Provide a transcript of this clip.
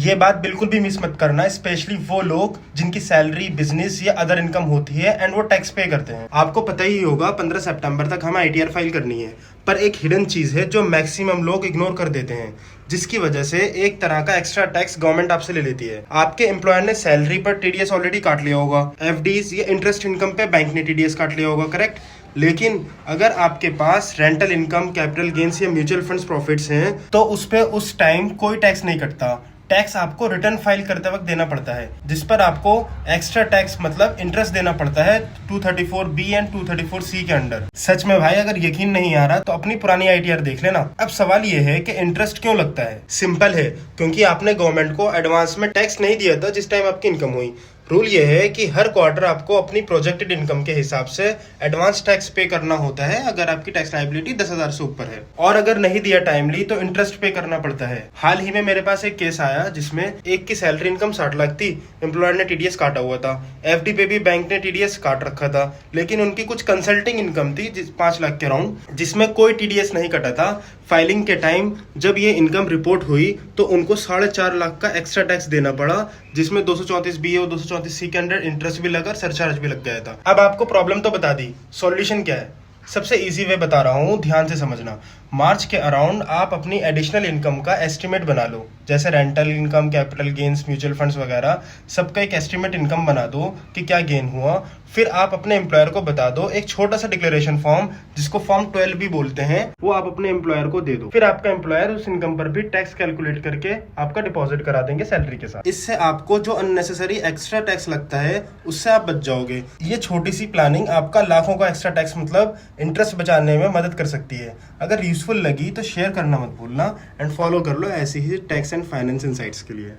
ये बात बिल्कुल भी मिस मत करना, स्पेशली वो लोग जिनकी सैलरी, बिजनेस या अदर इनकम होती है एंड वो टैक्स पे करते हैं। आपको पता ही होगा 15 सितंबर तक हमें आईटीआर फाइल करनी है, पर एक हिडन चीज है जो मैक्सिमम लोग इग्नोर कर देते हैं, जिसकी वजह से एक तरह का एक्स्ट्रा टैक्स गवर्नमेंट आपसे ले लेती है। आपके एम्प्लॉयर ने सैलरी पर टीडीएस ऑलरेडी काट लिया होगा, एफडीज या इंटरेस्ट इनकम पे बैंक ने टीडीएस काट लिया होगा, करेक्ट। लेकिन अगर आपके पास रेंटल इनकम, कैपिटल गेन्स या म्यूचुअल फंड्स प्रॉफिट्स हैं तो उस पे उस टाइम कोई टैक्स नहीं कटता। टैक्स आपको रिटर्न फाइल करते वक्त देना पड़ता है, जिस पर आपको एक्स्ट्रा टैक्स मतलब इंटरेस्ट देना पड़ता है 234B एंड 234C के अंडर। सच में भाई, अगर यकीन नहीं आ रहा तो अपनी पुरानी आईटीआर देख लेना। अब सवाल ये है कि इंटरेस्ट क्यों लगता है। सिंपल है, क्योंकि आपने गवर्नमेंट को एडवांस में टैक्स नहीं दिया था जिस टाइम आपकी इनकम हुई। रूल ये है कि हर क्वार्टर आपको अपनी प्रोजेक्टेड इनकम के हिसाब से एडवांस टैक्स पे करना होता है अगर आपकी टैक्स लायबिलिटी 10,000 से ऊपर है, और अगर नहीं दिया टाइमली तो इंटरेस्ट पे करना पड़ता है। हाल ही में मेरे पास एक केस आया जिसमें एक की सैलरी इनकम 60 लाख थी, एम्प्लॉयर ने टीडीएस काटा हुआ था, एफडी पे भी बैंक ने टीडीएस काट रखा था, लेकिन उनकी कुछ कंसल्टिंग इनकम थी 5 लाख के अराउंड, जिसमें कोई टीडीएस नहीं कटा था। फाइलिंग के टाइम जब ये इनकम रिपोर्ट हुई तो उनको 4.5 लाख का एक्स्ट्रा टैक्स देना पड़ा, जिसमें 234B और 234C के अंडर इंटरेस्ट भी लगा, सरचार्ज भी लग गया था। अब आपको प्रॉब्लम तो बता दी, सॉल्यूशन क्या है? सबसे इजी वे बता रहा हूँ, ध्यान से समझना। मार्च के अराउंड आप अपनी एडिशनल इनकम का एस्टिमेट बना लो, जैसे rental income, capital gains, mutual funds वगैरह, सबका एक एस्टिमेट इनकम बना दो कि क्या गेन हुआ। फिर आप अपने एम्प्लॉयर को बता दो एक छोटा सा डिक्लेरेशन फॉर्म, जिसको फॉर्म 12 भी बोलते हैं, वो आप अपने एम्प्लॉयर को दे दो। फिर आपका एम्प्लॉयर उस इनकम पर भी टैक्स कैलकुलेट करके आपका डिपॉजिट करा देंगे सैलरी के साथ। इससे आपको जो अननेसेसरी एक्स्ट्रा टैक्स लगता है उससे आप बच जाओगे। ये छोटी सी प्लानिंग आपका लाखों का एक्स्ट्रा टैक्स मतलब इंटरेस्ट बचाने में मदद कर सकती है। अगर यूजफुल लगी तो शेयर करना मत भूलना एंड फॉलो कर लो ऐसी ही टैक्स एंड फाइनेंस इनसाइट्स के लिए।